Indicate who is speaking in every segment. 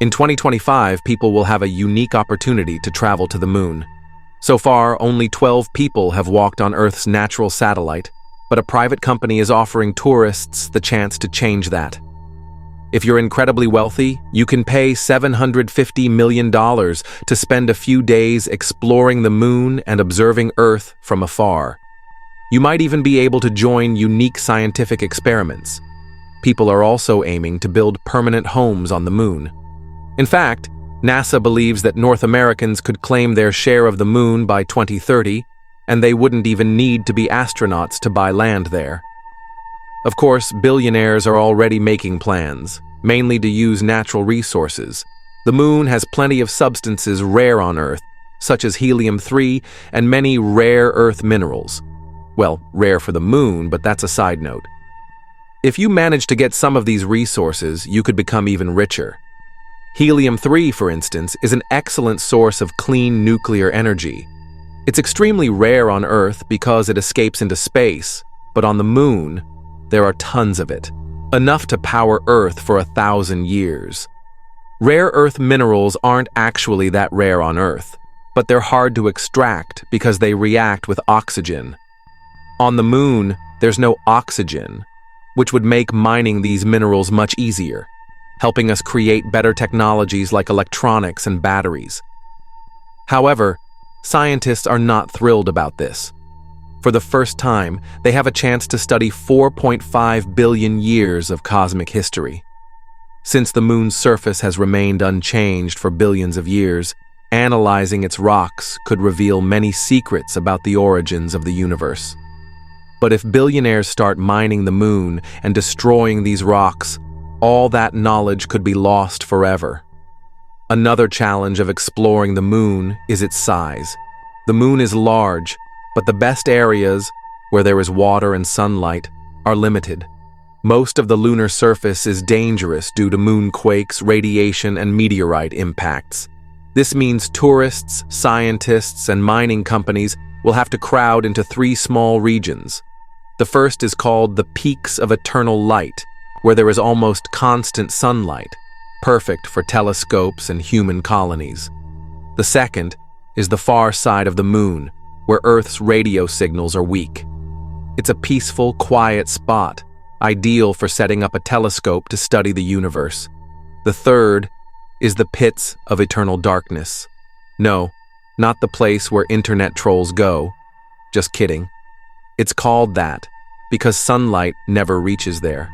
Speaker 1: In 2025, people will have a unique opportunity to travel to the moon. So far, only 12 people have walked on Earth's natural satellite, but a private company is offering tourists the chance to change that. If you're incredibly wealthy, you can pay $750 million to spend a few days exploring the moon and observing Earth from afar. You might even be able to join unique scientific experiments. People are also aiming to build permanent homes on the moon. In fact, NASA believes that North Americans could claim their share of the moon by 2030, and they wouldn't even need to be astronauts to buy land there. Of course, billionaires are already making plans, mainly to use natural resources. The moon has plenty of substances rare on Earth, such as helium-3 and many rare Earth minerals. Well, rare for the moon, but that's a side note. If you manage to get some of these resources, you could become even richer. Helium-3, for instance, is an excellent source of clean nuclear energy. It's extremely rare on Earth because it escapes into space, but on the moon, there are tons of it, enough to power Earth for 1,000 years. Rare Earth minerals aren't actually that rare on Earth, but they're hard to extract because they react with oxygen. On the moon, there's no oxygen, which would make mining these minerals much easier, helping us create better technologies like electronics and batteries. However, scientists are not thrilled about this. For the first time, they have a chance to study 4.5 billion years of cosmic history. Since the moon's surface has remained unchanged for billions of years, analyzing its rocks could reveal many secrets about the origins of the universe. But if billionaires start mining the moon and destroying these rocks, all that knowledge could be lost forever. Another challenge of exploring the moon is its size. The moon is large, but the best areas, where there is water and sunlight, are limited. Most of the lunar surface is dangerous due to moonquakes, radiation, and meteorite impacts. This means tourists, scientists, and mining companies will have to crowd into 3 small regions. The first is called the Peaks of Eternal Light, where there is almost constant sunlight, perfect for telescopes and human colonies. The second is the far side of the moon, where Earth's radio signals are weak. It's a peaceful, quiet spot, ideal for setting up a telescope to study the universe. The third is the Pits of Eternal Darkness. No, not the place where internet trolls go. Just kidding. It's called that because sunlight never reaches there.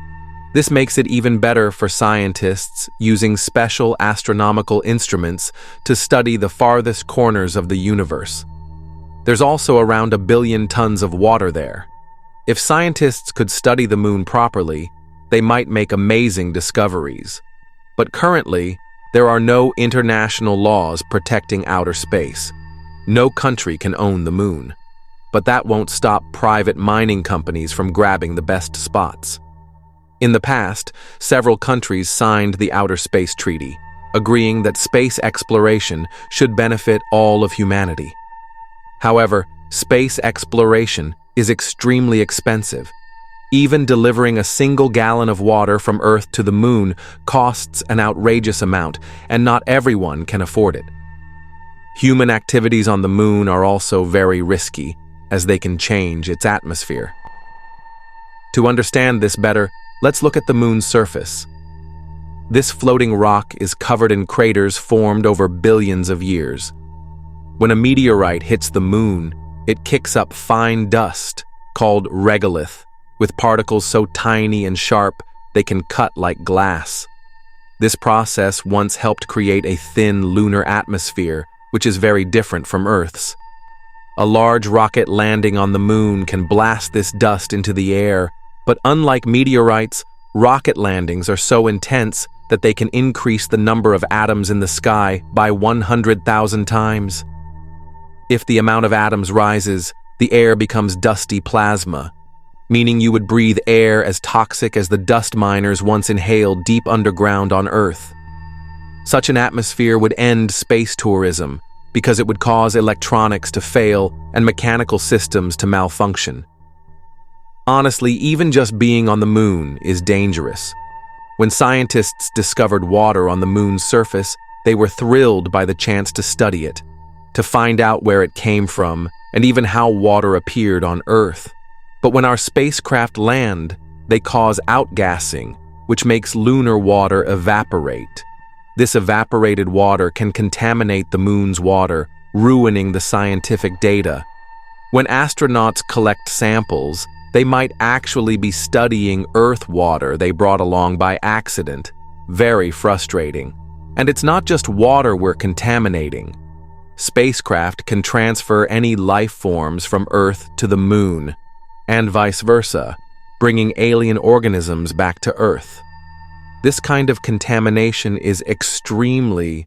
Speaker 1: This makes it even better for scientists using special astronomical instruments to study the farthest corners of the universe. There's also around 1 billion tons of water there. If scientists could study the moon properly, they might make amazing discoveries. But currently, there are no international laws protecting outer space. No country can own the moon. But that won't stop private mining companies from grabbing the best spots. In the past, several countries signed the Outer Space Treaty, agreeing that space exploration should benefit all of humanity. However, space exploration is extremely expensive. Even delivering a single gallon of water from Earth to the moon costs an outrageous amount, and not everyone can afford it. Human activities on the moon are also very risky, as they can change its atmosphere. To understand this better, let's look at the moon's surface. This floating rock is covered in craters formed over billions of years. When a meteorite hits the moon, it kicks up fine dust, called regolith, with particles so tiny and sharp they can cut like glass. This process once helped create a thin lunar atmosphere, which is very different from Earth's. A large rocket landing on the moon can blast this dust into the air, but unlike meteorites, rocket landings are so intense that they can increase the number of atoms in the sky by 100,000 times. If the amount of atoms rises, the air becomes dusty plasma, meaning you would breathe air as toxic as the dust miners once inhaled deep underground on Earth. Such an atmosphere would end space tourism because it would cause electronics to fail and mechanical systems to malfunction. Honestly, even just being on the moon is dangerous. When scientists discovered water on the moon's surface, they were thrilled by the chance to study it, to find out where it came from, and even how water appeared on Earth. But when our spacecraft land, they cause outgassing, which makes lunar water evaporate. This evaporated water can contaminate the moon's water, ruining the scientific data. When astronauts collect samples, they might actually be studying Earth water they brought along by accident. Very frustrating. And it's not just water we're contaminating. Spacecraft can transfer any life forms from Earth to the moon, and vice versa, bringing alien organisms back to Earth. This kind of contamination is extremely